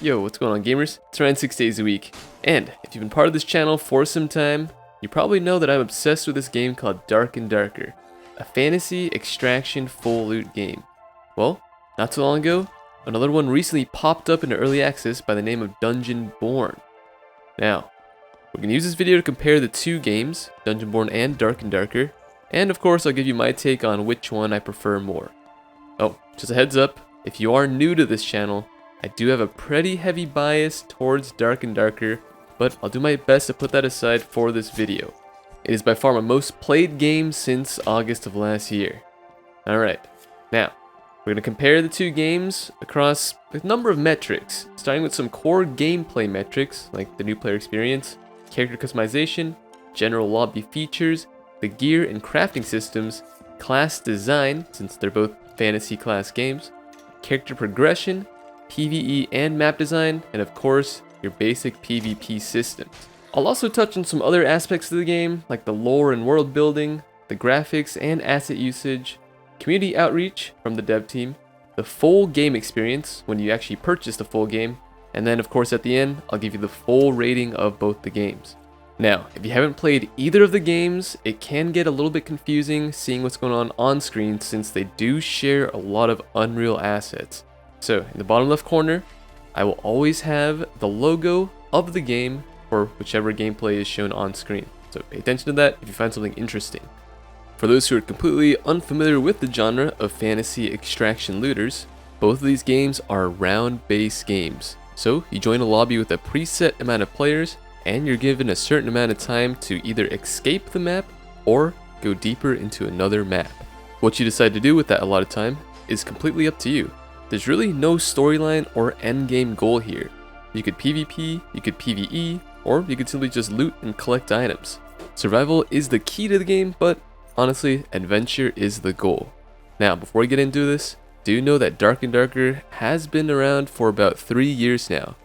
Yo, what's going on, gamers? It's around 6 days a week, and if you've been part of this channel for some time, you probably know that I'm obsessed with this game called Dark and Darker, a fantasy extraction full loot game. Well, not too long ago, another one recently popped up in early access by the name of Dungeonborne. Now, we're going to use this video to compare the two games, Dungeonborne and Dark and Darker, and of course I'll give you my take on which one I prefer more. Oh, just a heads up, if you are new to this channel, I do have a pretty heavy bias towards Dark and Darker, but I'll do my best to put that aside for this video. It is by far my most played game since August of last year. Alright, now, we're going to compare the two games across a number of metrics, starting with some core gameplay metrics like the new player experience, character customization, general lobby features, the gear and crafting systems, class design, since they're both fantasy class games, character progression, PvE and map design, and of course, your basic PvP systems. I'll also touch on some other aspects of the game, like the lore and world building, the graphics and asset usage, community outreach from the dev team, the full game experience when you actually purchase the full game, and then of course at the end, I'll give you the full rating of both the games. Now, if you haven't played either of the games, it can get a little bit confusing seeing what's going on screen since they do share a lot of Unreal assets. So, in the bottom left corner, I will always have the logo of the game for whichever gameplay is shown on screen. So pay attention to that if you find something interesting. For those who are completely unfamiliar with the genre of fantasy extraction looters, both of these games are round-based games. So you join a lobby with a preset amount of players, and you're given a certain amount of time to either escape the map or go deeper into another map. What you decide to do with that allotted time is completely up to you. There's really no storyline or endgame goal here. You could PvP, you could PvE, or you could simply just loot and collect items. Survival is the key to the game, but honestly, adventure is the goal. Now, before we get into this, do know that Dark and Darker has been around for about 3 years now,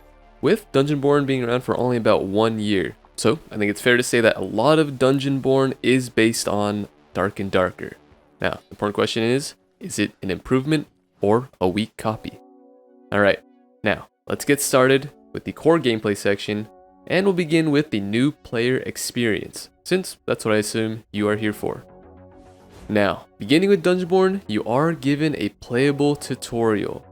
with Dungeonborne being around for only about 1 year. So, I think it's fair to say that a lot of Dungeonborne is based on Dark and Darker. Now, the important question is it an improvement or a weak copy? Alright, now let's get started with the core gameplay section, and we'll begin with the new player experience, since that's what I assume you are here for. Now, beginning with Dungeonborne, you are given a playable tutorial.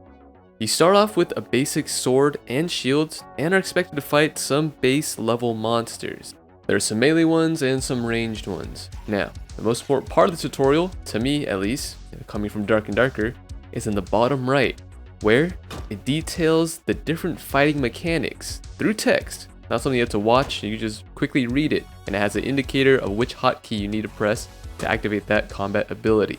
You start off with a basic sword and shields, and are expected to fight some base level monsters. There are some melee ones and some ranged ones. Now, the most important part of the tutorial, to me at least, coming from Dark and Darker, is in the bottom right, where it details the different fighting mechanics through text. Not something you have to watch, you just quickly read it, and it has an indicator of which hotkey you need to press to activate that combat ability.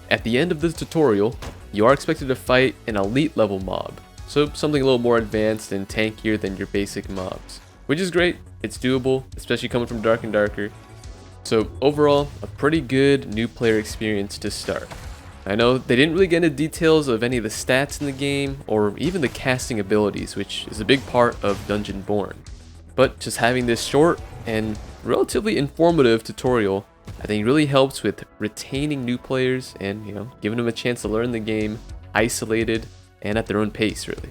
At the end of this tutorial, you are expected to fight an elite level mob, so something a little more advanced and tankier than your basic mobs, which is great. It's doable, especially coming from Dark and Darker. So overall, a pretty good new player experience to start. I know they didn't really get into details of any of the stats in the game, or even the casting abilities, which is a big part of Dungeonborne. But just having this short and relatively informative tutorial, I think really helps with retaining new players and, giving them a chance to learn the game, isolated, and at their own pace, really.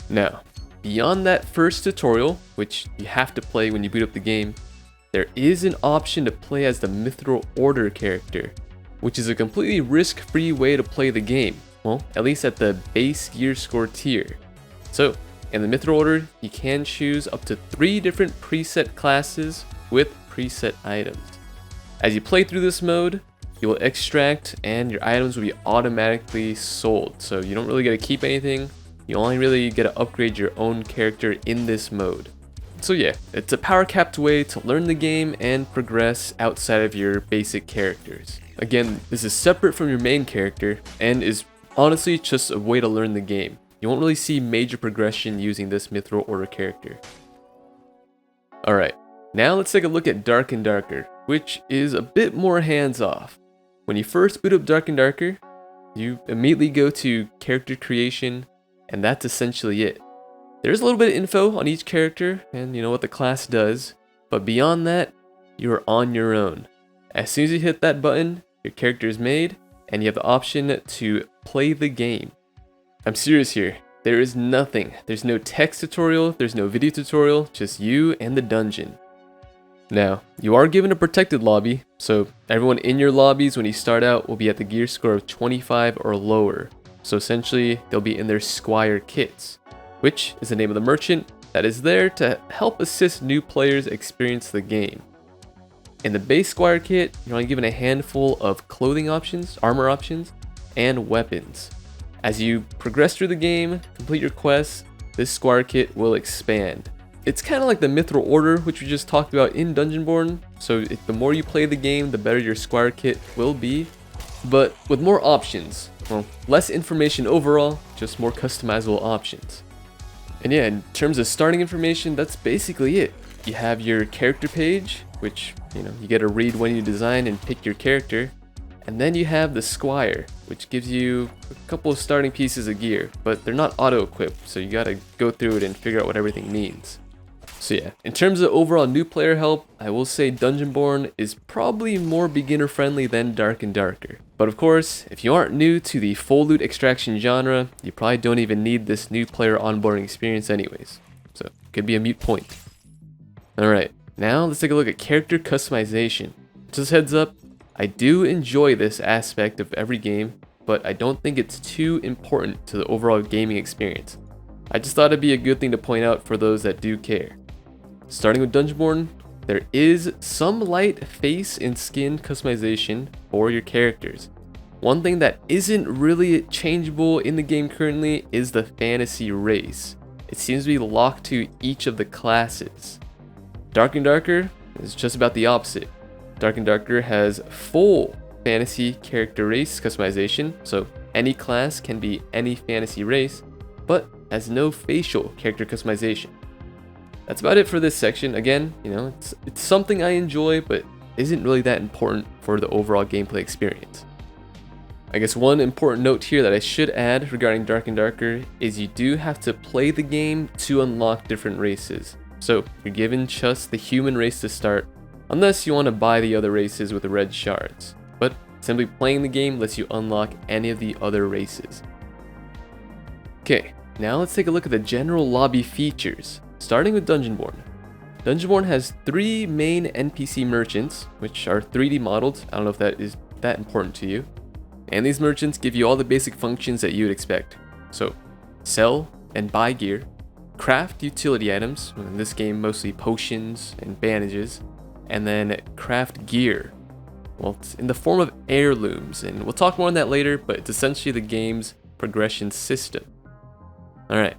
Now, beyond that first tutorial, which you have to play when you boot up the game, there is an option to play as the Mithril Order character, which is a completely risk-free way to play the game, well, at least at the base gear score tier. So, in the Mithril Order, you can choose up to 3 different preset classes with preset items. As you play through this mode, you will extract and your items will be automatically sold, so you don't really get to keep anything, you only really get to upgrade your own character in this mode. So yeah, it's a power-capped way to learn the game and progress outside of your basic characters. Again, this is separate from your main character and is honestly just a way to learn the game. You won't really see major progression using this Mithril Order character. Alright, now let's take a look at Dark and Darker, which is a bit more hands-off. When you first boot up Dark and Darker, you immediately go to character creation, and that's essentially it. There's a little bit of info on each character and what the class does, but beyond that, you are on your own. As soon as you hit that button, your character is made, and you have the option to play the game. I'm serious here. There is nothing. There's no text tutorial, there's no video tutorial, just you and the dungeon. Now, you are given a protected lobby, so everyone in your lobbies when you start out will be at the gear score of 25 or lower. So essentially, they'll be in their Squire kits, which is the name of the merchant that is there to help assist new players experience the game. In the base Squire kit, you're only given a handful of clothing options, armor options, and weapons. As you progress through the game, complete your quests, this Squire kit will expand. It's kind of like the Mithril Order, which we just talked about in Dungeonborne, so the more you play the game, the better your Squire kit will be, but with more options. Well, less information overall, just more customizable options. And yeah, in terms of starting information, that's basically it. You have your character page, which, you get to read when you design and pick your character. And then you have the Squire, which gives you a couple of starting pieces of gear, but they're not auto-equipped, so you gotta go through it and figure out what everything means. So yeah, in terms of overall new player help, I will say Dungeonborne is probably more beginner friendly than Dark and Darker. But of course, if you aren't new to the full loot extraction genre, you probably don't even need this new player onboarding experience anyways. So it could be a moot point. Alright, now let's take a look at character customization. Just heads up, I do enjoy this aspect of every game, but I don't think it's too important to the overall gaming experience. I just thought it'd be a good thing to point out for those that do care. Starting with Dungeonborne, there is some light face and skin customization for your characters. One thing that isn't really changeable in the game currently is the fantasy race. It seems to be locked to each of the classes. Dark and Darker is just about the opposite. Dark and Darker has full fantasy character race customization, so any class can be any fantasy race, but has no facial character customization. That's about it for this section. Again, it's something I enjoy, but isn't really that important for the overall gameplay experience. I guess one important note here that I should add regarding Dark and Darker is you do have to play the game to unlock different races. So you're given just the human race to start, unless you want to buy the other races with the red shards. But simply playing the game lets you unlock any of the other races. Okay, now let's take a look at the general lobby features. Starting with Dungeonborne. Dungeonborne has 3 main NPC merchants, which are 3D modeled. I don't know if that is that important to you. And these merchants give you all the basic functions that you would expect. So, sell and buy gear, craft utility items, in this game mostly potions and bandages, and then craft gear. Well, it's in the form of heirlooms, and we'll talk more on that later, but it's essentially the game's progression system. Alright,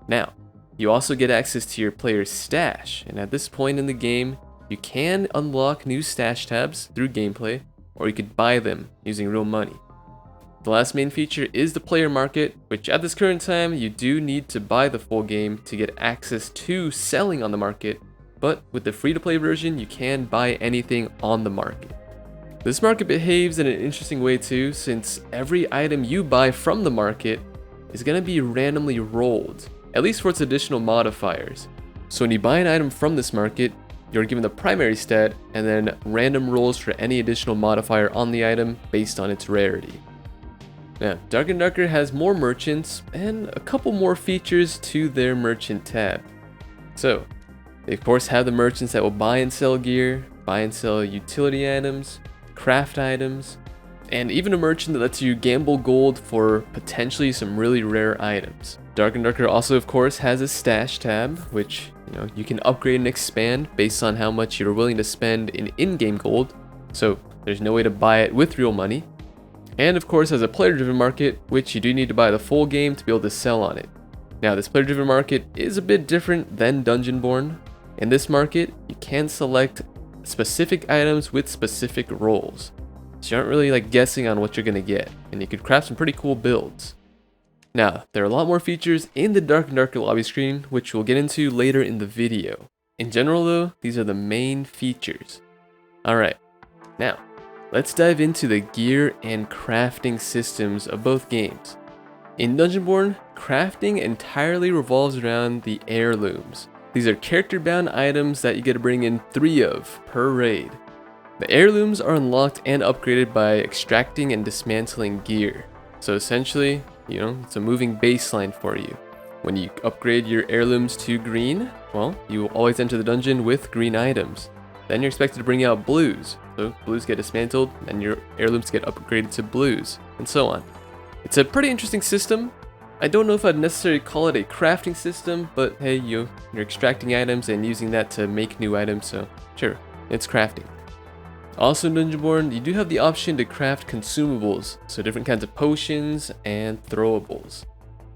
now, you also get access to your player's stash, and at this point in the game, you can unlock new stash tabs through gameplay, or you could buy them using real money. The last main feature is the player market, which at this current time, you do need to buy the full game to get access to selling on the market, but with the free-to-play version, you can buy anything on the market. This market behaves in an interesting way too, since every item you buy from the market is going to be randomly rolled, at least for its additional modifiers. So when you buy an item from this market, you're given the primary stat and then random rolls for any additional modifier on the item based on its rarity. Now, Dark and Darker has more merchants and a couple more features to their merchant tab. So, they of course have the merchants that will buy and sell gear, buy and sell utility items, craft items, and even a merchant that lets you gamble gold for potentially some really rare items. Dark and Darker also of course has a stash tab, which you can upgrade and expand based on how much you're willing to spend in in-game gold, so there's no way to buy it with real money. And of course has a player-driven market, which you do need to buy the full game to be able to sell on it. Now this player-driven market is a bit different than Dungeonborne. In this market, you can select specific items with specific roles. So you aren't really guessing on what you're going to get, and you could craft some pretty cool builds. Now, there are a lot more features in the Dark and Darker lobby screen, which we'll get into later in the video. In general though, these are the main features. Alright, now, let's dive into the gear and crafting systems of both games. In Dungeonborne, crafting entirely revolves around the heirlooms. These are character-bound items that you get to bring in 3 of per raid. The heirlooms are unlocked and upgraded by extracting and dismantling gear. So essentially, You know, it's a moving baseline for you. When you upgrade your heirlooms to green, well, you will always enter the dungeon with green items. Then you're expected to bring out blues, so blues get dismantled, and your heirlooms get upgraded to blues, and so on. It's a pretty interesting system. I don't know if I'd necessarily call it a crafting system, but hey, you're extracting items and using that to make new items, so sure, it's crafting. Also in Dungeonborne, you do have the option to craft consumables, so different kinds of potions and throwables.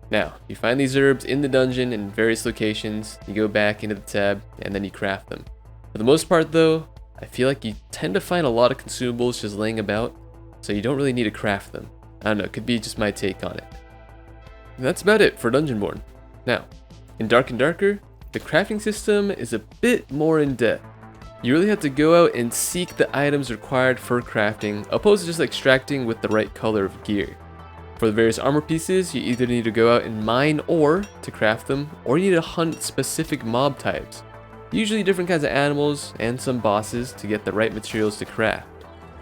Now, you find these herbs in the dungeon in various locations, you go back into the tab, and then you craft them. For the most part though, I feel like you tend to find a lot of consumables just laying about, so you don't really need to craft them. I don't know, it could be just my take on it. And that's about it for Dungeonborne. Now, in Dark and Darker, the crafting system is a bit more in depth. You really have to go out and seek the items required for crafting, opposed to just extracting with the right color of gear. For the various armor pieces, you either need to go out and mine ore to craft them, or you need to hunt specific mob types. Usually different kinds of animals and some bosses to get the right materials to craft.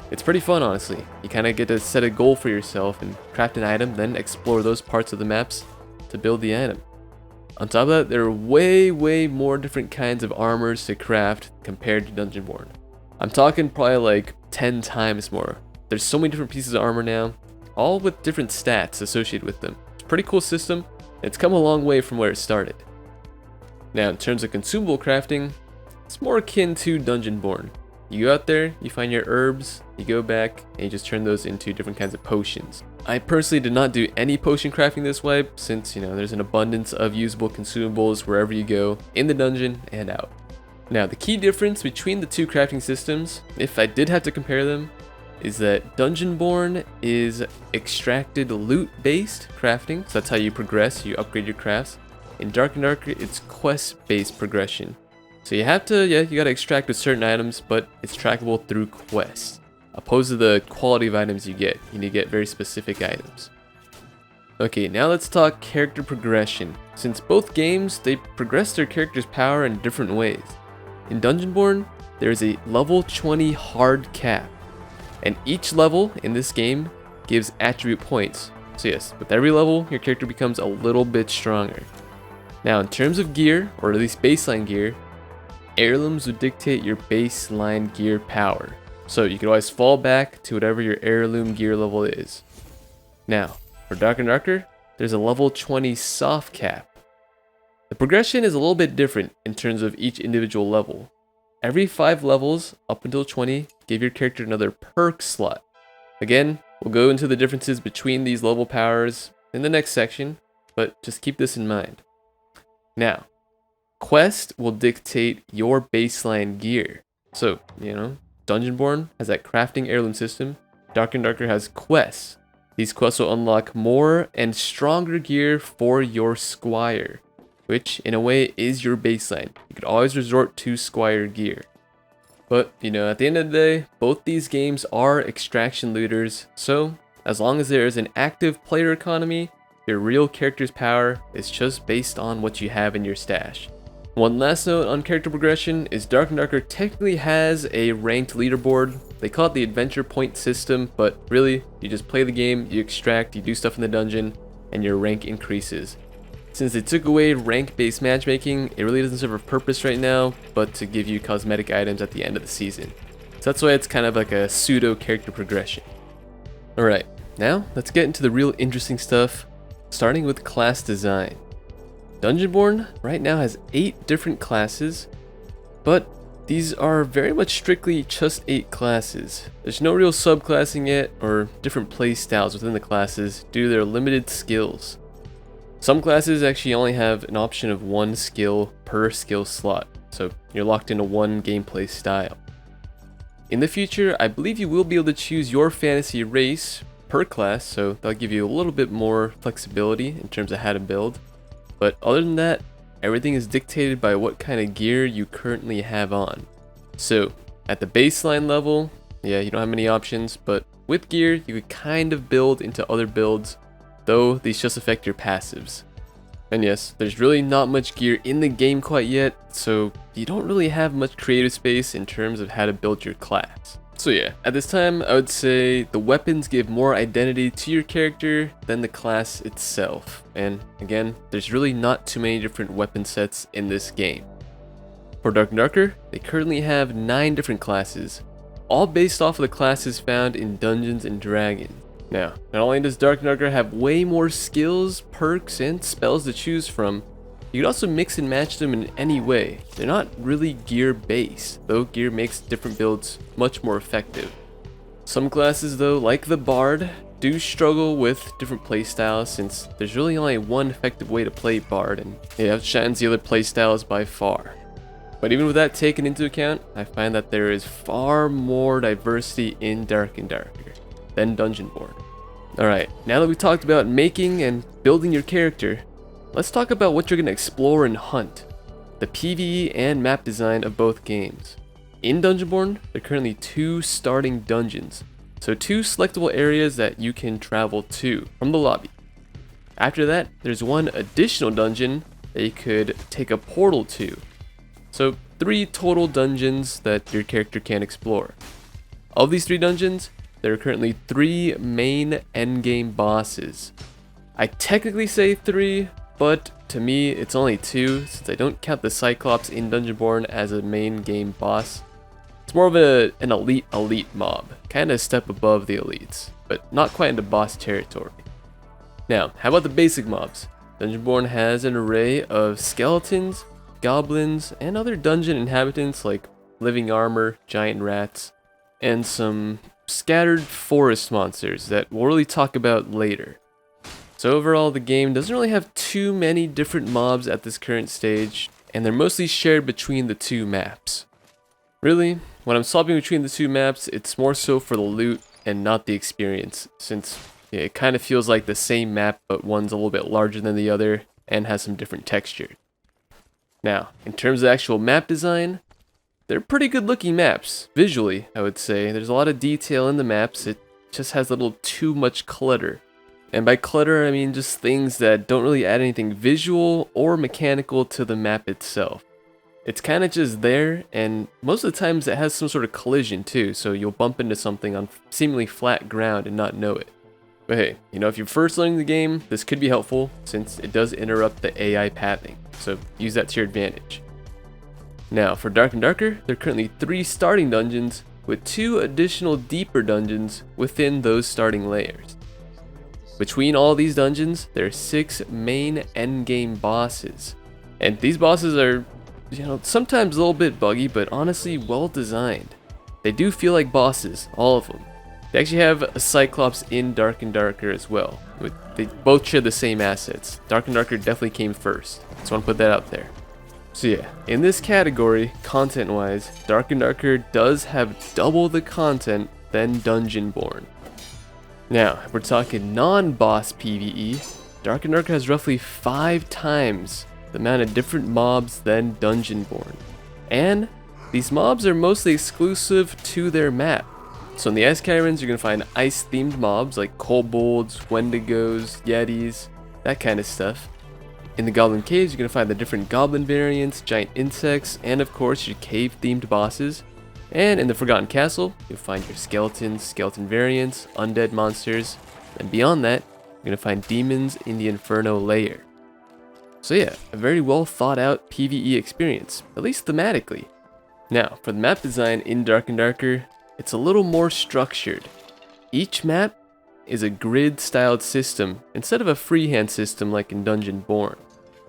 It's pretty fun, honestly. You kind of get to set a goal for yourself and craft an item, then explore those parts of the maps to build the item. On top of that, there are way more different kinds of armors to craft compared to Dungeonborne. I'm talking probably like 10 times more. There's so many different pieces of armor now, all with different stats associated with them. It's a pretty cool system, and it's come a long way from where it started. Now, in terms of consumable crafting, it's more akin to Dungeonborne. You go out there, you find your herbs, you go back, and you just turn those into different kinds of potions. I personally did not do any potion crafting this way, since, there's an abundance of usable consumables wherever you go, in the dungeon and out. Now, the key difference between the two crafting systems, if I did have to compare them, is that Dungeonborne is extracted loot-based crafting, so that's how you progress, you upgrade your crafts. In Dark and Darker, it's quest-based progression. So you have to, you gotta extract with certain items, but it's trackable through quests. Opposed to the quality of items you get. You need to get very specific items. Okay, now let's talk character progression. Since both games, they progress their character's power in different ways. In Dungeonborne, there is a level 20 hard cap. And each level in this game gives attribute points. So yes, with every level, your character becomes a little bit stronger. Now in terms of gear, or at least baseline gear, heirlooms would dictate your baseline gear power. So you can always fall back to whatever your heirloom gear level is. Now, for Dark and Darker, there's a level 20 soft cap. The progression is a little bit different in terms of each individual level. Every 5 levels, up until 20, give your character another perk slot. Again, we'll go into the differences between these level powers in the next section, but just keep this in mind. Now, quest will dictate your baseline gear. So, Dungeonborne has that crafting heirloom system. Dark and Darker has quests. These quests will unlock more and stronger gear for your Squire, which in a way is your baseline. You could always resort to Squire gear. But, at the end of the day, both these games are extraction looters, so as long as there is an active player economy, your real character's power is just based on what you have in your stash. One last note on character progression is Dark and Darker technically has a ranked leaderboard. They call it the adventure point system, but really, you just play the game, you extract, you do stuff in the dungeon, and your rank increases. Since they took away rank-based matchmaking, it really doesn't serve a purpose right now, but to give you cosmetic items at the end of the season. So that's why it's kind of like a pseudo character progression. Alright, now let's get into the real interesting stuff, starting with class design. Dungeonborne right now has 8 different classes, but these are very much strictly just 8 classes. There's no real subclassing yet or different play styles within the classes due to their limited skills. Some classes actually only have an option of 1 skill per skill slot, so you're locked into one gameplay style. In the future, I believe you will be able to choose your fantasy race per class, so that'll give you a little bit more flexibility in terms of how to build. But other than that, everything is dictated by what kind of gear you currently have on. So, at the baseline level, you don't have many options, but with gear, you could kind of build into other builds, though these just affect your passives. And yes, there's really not much gear in the game quite yet, so you don't really have much creative space in terms of how to build your class. So yeah, at this time, I would say the weapons give more identity to your character than the class itself. And again, there's really not too many different weapon sets in this game. For Dark and Darker, they currently have 9 different classes, all based off of the classes found in Dungeons and Dragons. Now, not only does Dark and Darker have way more skills, perks, and spells to choose from, you can also mix and match them in any way. They're not really gear based, though gear makes different builds much more effective. Some classes though, like the Bard, do struggle with different playstyles since there's really only one effective way to play Bard, and it outshines the other playstyles by far. But even with that taken into account, I find that there is far more diversity in Dark and Darker than Dungeonborne. Alright, now that we've talked about making and building your character, let's talk about what you're going to explore and hunt, the PvE and map design of both games. In Dungeonborne, there are currently 2 starting dungeons, so 2 selectable areas that you can travel to from the lobby. After that, there's 1 additional dungeon that you could take a portal to, so 3 total dungeons that your character can explore. Of these 3 dungeons, there are currently 3 main endgame bosses. I technically say 3, but to me it's only 2 since I don't count the Cyclops in Dungeonborne as a main game boss. It's more of an elite mob, kind of a step above the elites, but not quite into boss territory. Now, how about the basic mobs? Dungeonborne has an array of skeletons, goblins, and other dungeon inhabitants like living armor, giant rats, and some scattered forest monsters that we'll really talk about later. So overall, the game doesn't really have too many different mobs at this current stage, and they're mostly shared between the 2 maps. Really, when I'm swapping between the 2 maps, it's more so for the loot and not the experience, since it kind of feels like the same map, but one's a little bit larger than the other and has some different texture. Now, in terms of actual map design, they're pretty good looking maps, visually, I would say. There's a lot of detail in the maps, it just has a little too much clutter. And by clutter, I mean just things that don't really add anything visual or mechanical to the map itself. It's kind of just there, and most of the times it has some sort of collision too, so you'll bump into something on seemingly flat ground and not know it. But hey, if you're first learning the game, this could be helpful since it does interrupt the AI pathing, so use that to your advantage. Now, for Dark and Darker, there are currently 3 starting dungeons with 2 additional deeper dungeons within those starting layers. Between all these dungeons, there are 6 main endgame bosses. And these bosses are, sometimes a little bit buggy, but honestly well designed. They do feel like bosses, all of them. They actually have a Cyclops in Dark and Darker as well. They both share the same assets. Dark and Darker definitely came first, so I want to put that out there. So yeah, in this category, content-wise, Dark and Darker does have double the content than Dungeonborne. Now, if we're talking non-boss PvE, Dark and Darker has roughly 5 times the amount of different mobs than Dungeonborne. And these mobs are mostly exclusive to their map. So in the Ice Caverns, you're going to find ice-themed mobs like kobolds, wendigos, yetis, that kind of stuff. In the Goblin Caves, you're going to find the different goblin variants, giant insects, and of course your cave-themed bosses. And in the Forgotten Castle, you'll find your skeletons, skeleton variants, undead monsters, and beyond that, you're going to find demons in the Inferno layer. So yeah, a very well thought out PvE experience, at least thematically. Now, for the map design in Dark and Darker, it's a little more structured. Each map is a grid-styled system instead of a freehand system like in Dungeonborne.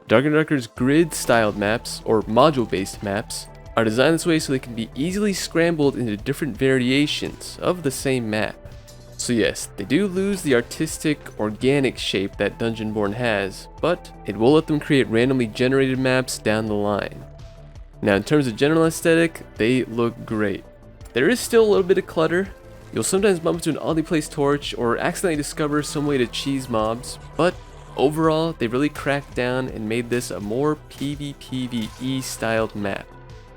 Dark and Darker's grid-styled maps, or module-based maps, are designed this way so they can be easily scrambled into different variations of the same map. So yes, they do lose the artistic, organic shape that Dungeonborne has, but it will let them create randomly generated maps down the line. Now in terms of general aesthetic, they look great. There is still a little bit of clutter. You'll sometimes bump into an oddly placed torch or accidentally discover some way to cheese mobs, but overall, they really cracked down and made this a more PvPvE styled map.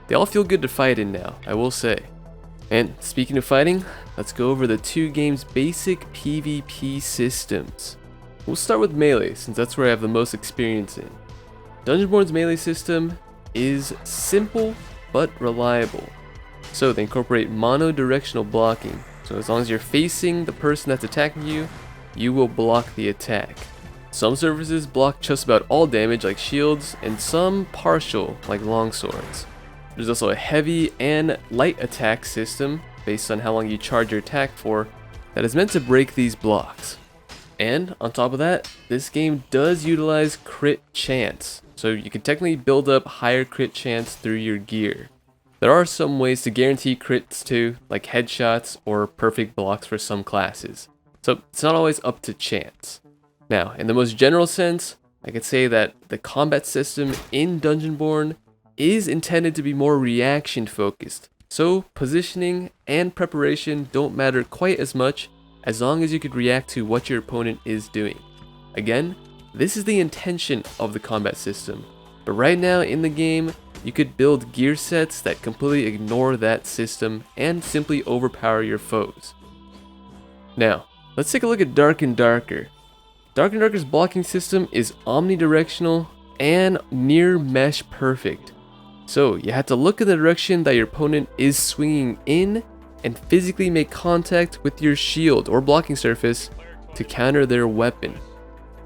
They all feel good to fight in now, I will say. And speaking of fighting, let's go over the 2 games' basic PvP systems. We'll start with melee, since that's where I have the most experience in. Dungeonborne's melee system is simple but reliable. So they incorporate mono-directional blocking. So as long as you're facing the person that's attacking you, you will block the attack. Some surfaces block just about all damage like shields, and some partial like longswords. There's also a heavy and light attack system based on how long you charge your attack for that is meant to break these blocks. And on top of that, this game does utilize crit chance, so you can technically build up higher crit chance through your gear. There are some ways to guarantee crits too, like headshots or perfect blocks for some classes, so it's not always up to chance. Now, in the most general sense, I could say that the combat system in Dungeonborne is intended to be more reaction focused, so positioning and preparation don't matter quite as much as long as you could react to what your opponent is doing. Again, this is the intention of the combat system, but right now in the game, you could build gear sets that completely ignore that system and simply overpower your foes. Now, let's take a look at Dark and Darker. Dark and Darker's blocking system is omnidirectional and near mesh perfect. So you have to look in the direction that your opponent is swinging in and physically make contact with your shield or blocking surface to counter their weapon.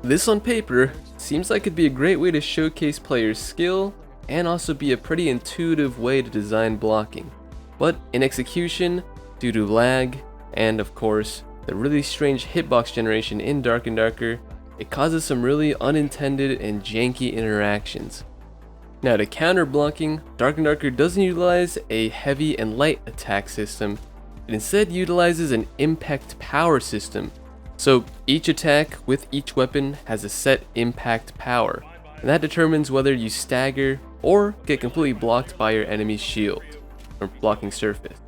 This on paper seems like it'd be a great way to showcase players' skill and also be a pretty intuitive way to design blocking. But in execution, due to lag and of course the really strange hitbox generation in Dark and Darker, it causes some really unintended and janky interactions. Now to counter blocking, Dark and Darker doesn't utilize a heavy and light attack system. It instead utilizes an impact power system. So each attack with each weapon has a set impact power, and that determines whether you stagger or get completely blocked by your enemy's shield or blocking surface.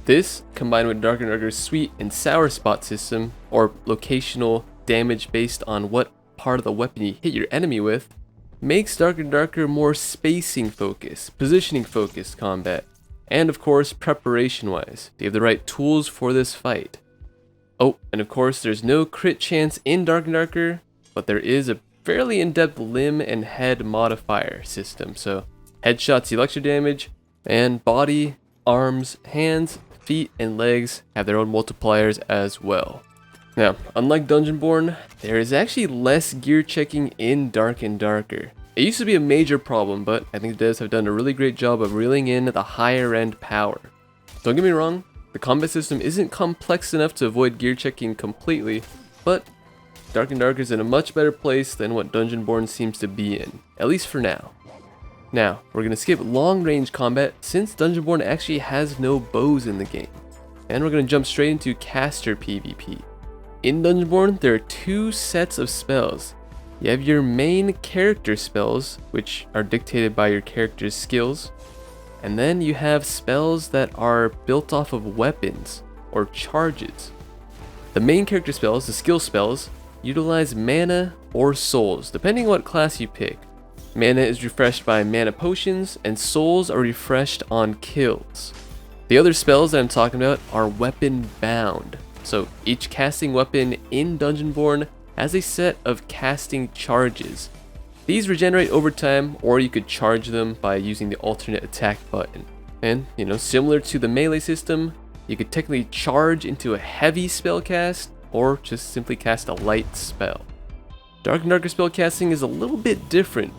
This, combined with Dark and Darker's sweet and sour spot system, or locational damage based on what part of the weapon you hit your enemy with, makes Dark and Darker more spacing focused, positioning focused combat, and of course preparation wise, do you have the right tools for this fight? Oh, and of course there's no crit chance in Dark and Darker, but there is a fairly in-depth limb and head modifier system, so headshots deal extra damage, and body, arms, hands, feet, and legs have their own multipliers as well. Now, unlike Dungeonborne, there is actually less gear checking in Dark and Darker. It used to be a major problem, but I think the devs have done a really great job of reeling in the higher end power. Don't get me wrong, the combat system isn't complex enough to avoid gear checking completely, but Dark and Darker is in a much better place than what Dungeonborne seems to be in, at least for now. Now, we're going to skip long range combat since Dungeonborne actually has no bows in the game, and we're going to jump straight into caster PvP. In Dungeonborne, there are two sets of spells. You have your main character spells, which are dictated by your character's skills, and then you have spells that are built off of weapons or charges. The main character spells, the skill spells, utilize mana or souls, depending on what class you pick. Mana is refreshed by mana potions, and souls are refreshed on kills. The other spells that I'm talking about are weapon bound. So each casting weapon in Dungeonborne has a set of casting charges. These regenerate over time, or you could charge them by using the alternate attack button. And, similar to the melee system, you could technically charge into a heavy spell cast, or just simply cast a light spell. Dark and Darker spell casting is a little bit different.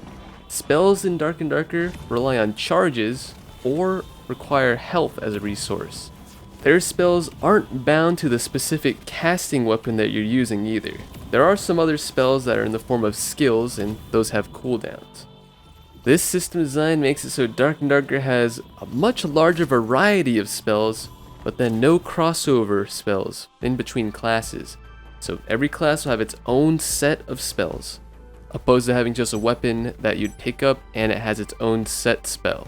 Spells in Dark and Darker rely on charges, or require health as a resource. Their spells aren't bound to the specific casting weapon that you're using either. There are some other spells that are in the form of skills, and those have cooldowns. This system design makes it so Dark and Darker has a much larger variety of spells, but then no crossover spells in between classes. So every class will have its own set of spells, opposed to having just a weapon that you'd pick up and it has its own set spell.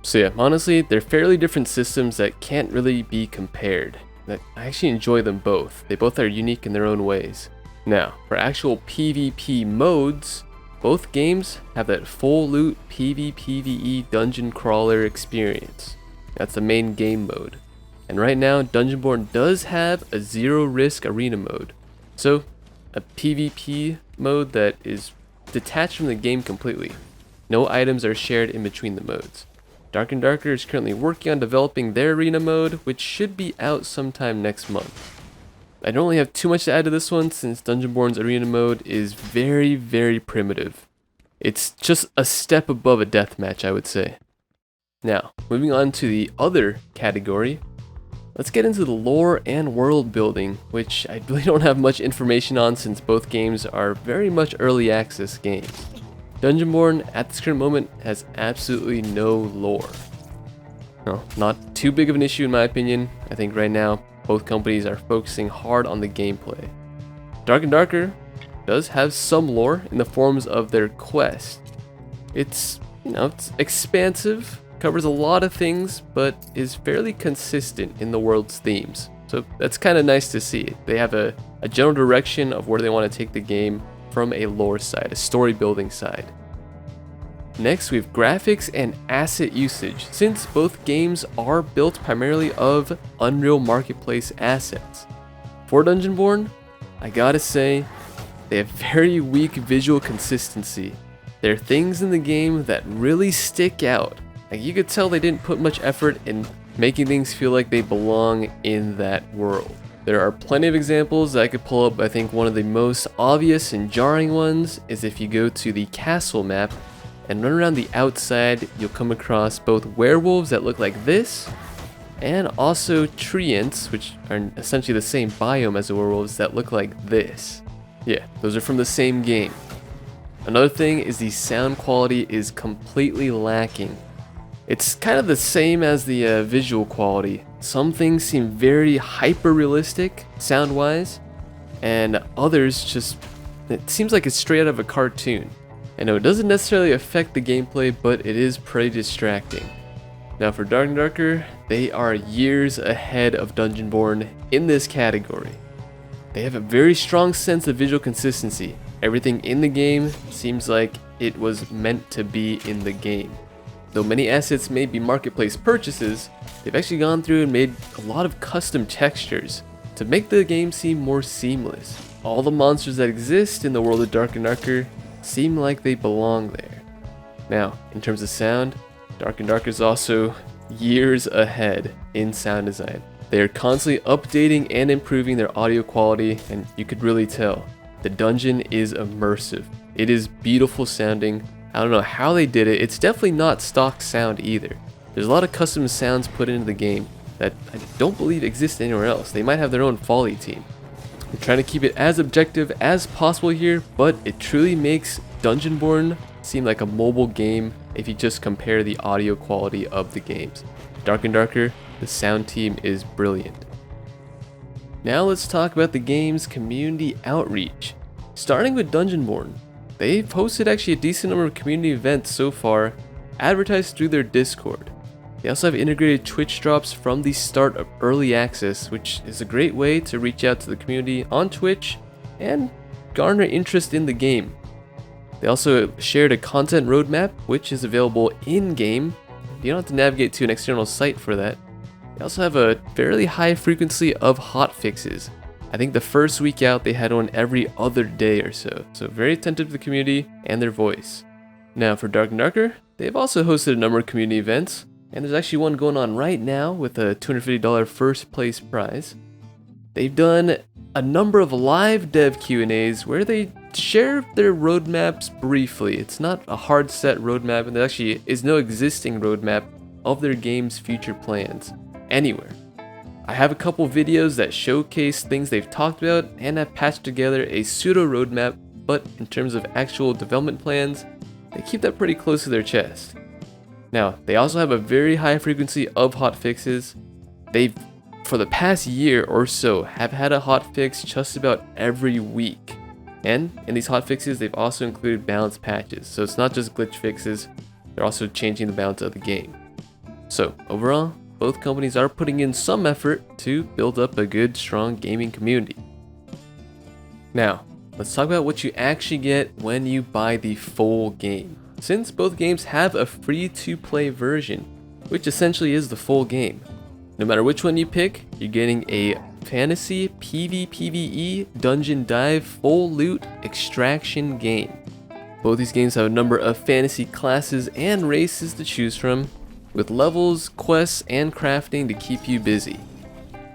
So yeah, honestly, they're fairly different systems that can't really be compared. I actually enjoy them both. They both are unique in their own ways. Now, for actual PvP modes, both games have that full loot PvPvE dungeon crawler experience. That's the main game mode. And right now, Dungeonborne does have a zero risk arena mode. So, a PvP mode that is detached from the game completely. No items are shared in between the modes. Dark and Darker is currently working on developing their arena mode, which should be out sometime next month. I don't really have too much to add to this one since Dungeonborne's arena mode is very, very primitive. It's just a step above a deathmatch, I would say. Now, moving on to the other category, let's get into the lore and world building, which I really don't have much information on since both games are very much early access games. Dungeonborne, at this current moment, has absolutely no lore. No, not too big of an issue in my opinion. I think right now, both companies are focusing hard on the gameplay. Dark and Darker does have some lore in the forms of their quest. It's expansive, covers a lot of things, but is fairly consistent in the world's themes. So that's kind of nice to see. They have a general direction of where they want to take the game from a lore side, a story building side. Next, we have graphics and asset usage, since both games are built primarily of Unreal Marketplace assets. For Dungeonborne, I gotta say, they have very weak visual consistency. There are things in the game that really stick out. Like, you could tell they didn't put much effort in making things feel like they belong in that world. There are plenty of examples that I could pull up. I think one of the most obvious and jarring ones is if you go to the castle map and run around the outside, you'll come across both werewolves that look like this, and also treants, which are essentially the same biome as the werewolves, that look like this. Yeah, those are from the same game. Another thing is the sound quality is completely lacking. It's kind of the same as the visual quality. Some things seem very hyper-realistic sound-wise, and others just, it seems like it's straight out of a cartoon. I know it doesn't necessarily affect the gameplay, but it is pretty distracting. Now for Dark and Darker, they are years ahead of Dungeonborne in this category. They have a very strong sense of visual consistency. Everything in the game seems like it was meant to be in the game. Though many assets may be marketplace purchases, they've actually gone through and made a lot of custom textures to make the game seem more seamless. All the monsters that exist in the world of Dark and Darker seem like they belong there. Now, in terms of sound, Dark and Darker is also years ahead in sound design. They are constantly updating and improving their audio quality, and you could really tell. The dungeon is immersive. It is beautiful sounding. I don't know how they did it. It's definitely not stock sound either. There's a lot of custom sounds put into the game that I don't believe exist anywhere else. They might have their own Foley team. I'm trying to keep it as objective as possible here, but it truly makes Dungeonborne seem like a mobile game if you just compare the audio quality of the games. Dark and Darker, the sound team is brilliant. Now let's talk about the game's community outreach. Starting with Dungeonborne, they've hosted actually a decent number of community events so far, advertised through their Discord. They also have integrated Twitch drops from the start of early access, which is a great way to reach out to the community on Twitch and garner interest in the game. They also shared a content roadmap, which is available in-game. You don't have to navigate to an external site for that. They also have a fairly high frequency of hotfixes. I think the first week out they had one every other day or so. So very attentive to the community and their voice. Now for Dark and Darker, they've also hosted a number of community events. And there's actually one going on right now with a $250 first place prize. They've done a number of live dev Q&As where they share their roadmaps briefly. It's not a hard set roadmap, and there actually is no existing roadmap of their game's future plans anywhere. I have a couple videos that showcase things they've talked about, and I've patched together a pseudo roadmap, but in terms of actual development plans, they keep that pretty close to their chest. Now, they also have a very high frequency of hotfixes. They've, for the past year or so, have had a hotfix just about every week. And in these hotfixes, they've also included balance patches. So it's not just glitch fixes, they're also changing the balance of the game. So overall, both companies are putting in some effort to build up a good, strong gaming community. Now, let's talk about what you actually get when you buy the full game. Since both games have a free-to-play version, which essentially is the full game. No matter which one you pick, you're getting a fantasy PvPvE dungeon dive full loot extraction game. Both these games have a number of fantasy classes and races to choose from, with levels, quests, and crafting to keep you busy.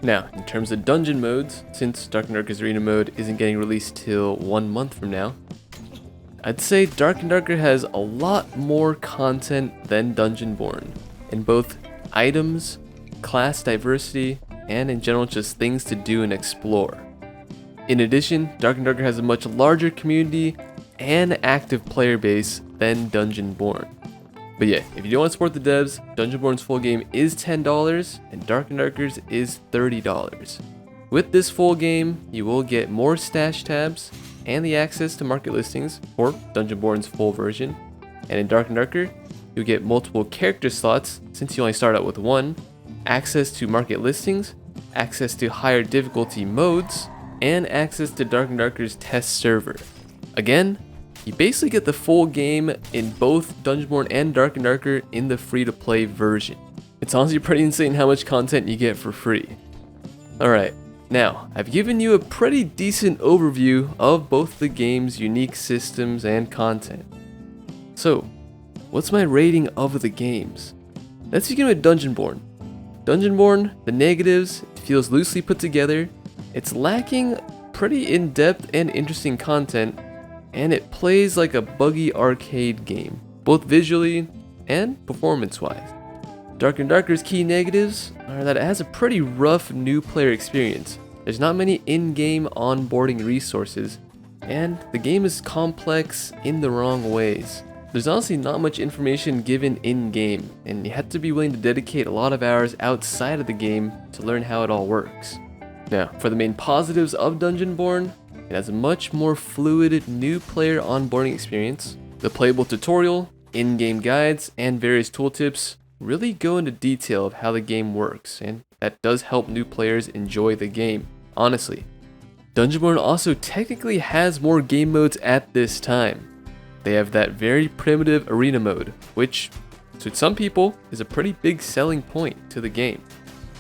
Now, in terms of dungeon modes, since Dark and Darker's Arena mode isn't getting released till 1 month from now, I'd say Dark and Darker has a lot more content than Dungeonborne, in both items, class diversity, and in general just things to do and explore. In addition, Dark and Darker has a much larger community and active player base than Dungeonborne. But yeah, if you don't want to support the devs, Dungeonborne's full game is $10 and Dark and Darker's is $30. With this full game, you will get more stash tabs and the access to market listings for Dungeonborne's full version. And in Dark and Darker, you'll get multiple character slots since you only start out with one, access to market listings, access to higher difficulty modes, and access to Dark and Darker's test server. Again, you basically get the full game in both Dungeonborne and Dark and Darker in the free-to-play version. It's honestly pretty insane how much content you get for free. Alright, now I've given you a pretty decent overview of both the game's unique systems and content. So, what's my rating of the games? Let's begin with Dungeonborne. Dungeonborne, the negatives, it feels loosely put together, it's lacking pretty in-depth and interesting content, and it plays like a buggy arcade game, both visually and performance-wise. Dark and Darker's key negatives are that it has a pretty rough new player experience. There's not many in-game onboarding resources, and the game is complex in the wrong ways. There's honestly not much information given in-game, and you have to be willing to dedicate a lot of hours outside of the game to learn how it all works. Now, for the main positives of Dungeonborne, it has a much more fluid new player onboarding experience. The playable tutorial, in-game guides, and various tooltips really go into detail of how the game works, and that does help new players enjoy the game, honestly. Dungeonborne also technically has more game modes at this time. They have that very primitive arena mode, which to some people is a pretty big selling point to the game.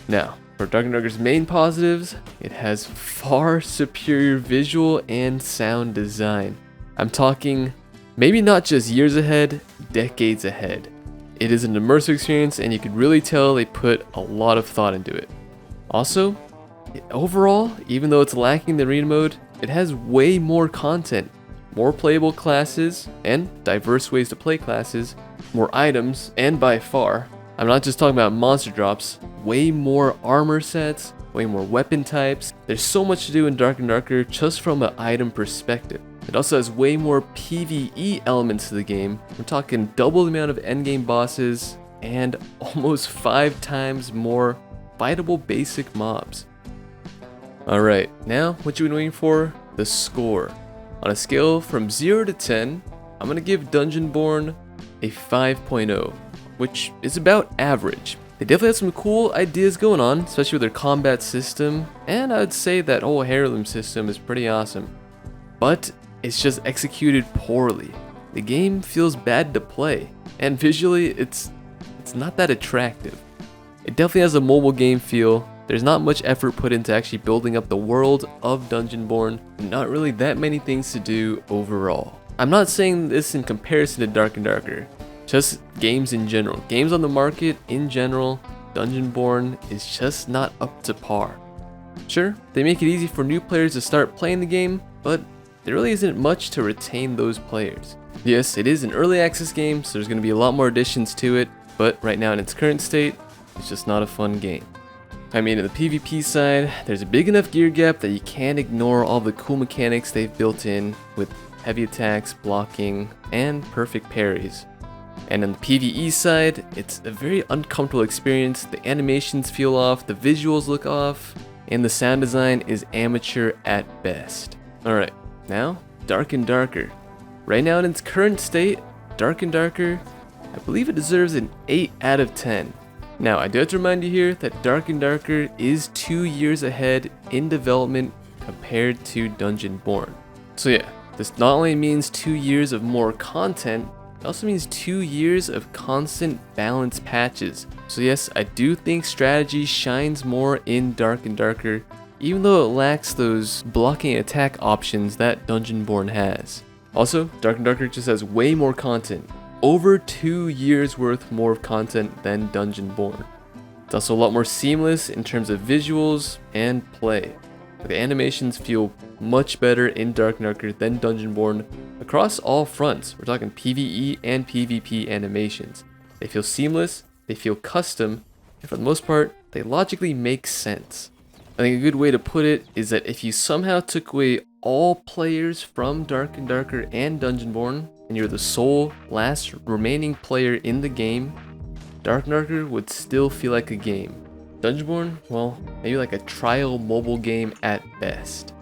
Now, for Dark and Darker's main positives, it has far superior visual and sound design. I'm talking maybe not just years ahead, decades ahead. It is an immersive experience and you can really tell they put a lot of thought into it. Also, overall, even though it's lacking the arena mode, it has way more content, more playable classes and diverse ways to play classes, more items, and by far, I'm not just talking about monster drops, way more armor sets, way more weapon types. There's so much to do in Dark and Darker just from an item perspective. It also has way more PvE elements to the game. We're talking double the amount of endgame bosses and almost 5 times more fightable basic mobs. Alright, now what you've been waiting for, the score. On a scale from 0 to 10, I'm going to give Dungeonborne a 5.0. Which is about average. They definitely have some cool ideas going on, especially with their combat system, and I'd say that whole heirloom system is pretty awesome. But it's just executed poorly. The game feels bad to play, and visually it's not that attractive. It definitely has a mobile game feel. There's not much effort put into actually building up the world of Dungeonborne, and not really that many things to do overall. I'm not saying this in comparison to Dark and Darker. Just games in general. Games on the market in general, Dungeonborne is just not up to par. Sure, they make it easy for new players to start playing the game, but there really isn't much to retain those players. Yes, it is an early access game, so there's going to be a lot more additions to it, but right now in its current state, it's just not a fun game. I mean, in the PvP side, there's a big enough gear gap that you can't ignore all the cool mechanics they've built in with heavy attacks, blocking, and perfect parries. And on the PvE side, it's a very uncomfortable experience. The animations feel off, the visuals look off, and the sound design is amateur at best. Alright, now, Dark and Darker. Right now in its current state, Dark and Darker, I believe it deserves an 8 out of 10. Now, I do have to remind you here that Dark and Darker is 2 years ahead in development compared to Dungeonborne. So yeah, this not only means 2 years of more content, it also means 2 years of constant balance patches. So yes, I do think strategy shines more in Dark and Darker, even though it lacks those blocking attack options that Dungeonborne has. Also, Dark and Darker just has way more content. over 2 years worth more of content than Dungeonborne. It's also a lot more seamless in terms of visuals and play. The animations feel much better in Dark and Darker than Dungeonborne across all fronts. We're talking PvE and PvP animations. They feel seamless, they feel custom, and for the most part, they logically make sense. I think a good way to put it is that if you somehow took away all players from Dark and Darker and Dungeonborne, and you're the sole last remaining player in the game, Dark and Darker would still feel like a game. Dungeonborne, well, maybe like a trial mobile game at best.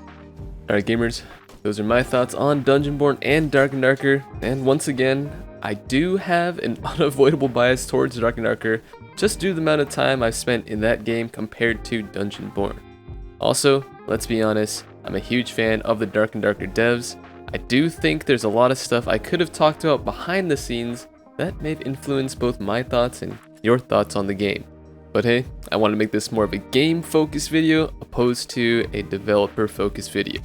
Alright gamers, those are my thoughts on Dungeonborne and Dark and Darker, and once again, I do have an unavoidable bias towards Dark and Darker, just due to the amount of time I've spent in that game compared to Dungeonborne. Also, let's be honest, I'm a huge fan of the Dark and Darker devs. I do think there's a lot of stuff I could have talked about behind the scenes that may have influenced both my thoughts and your thoughts on the game. But hey, I want to make this more of a game-focused video opposed to a developer-focused video.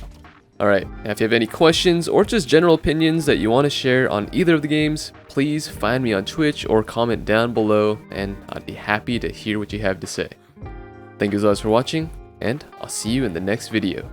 Alright, now if you have any questions or just general opinions that you want to share on either of the games, please find me on Twitch or comment down below, and I'd be happy to hear what you have to say. Thank you as always for watching, and I'll see you in the next video.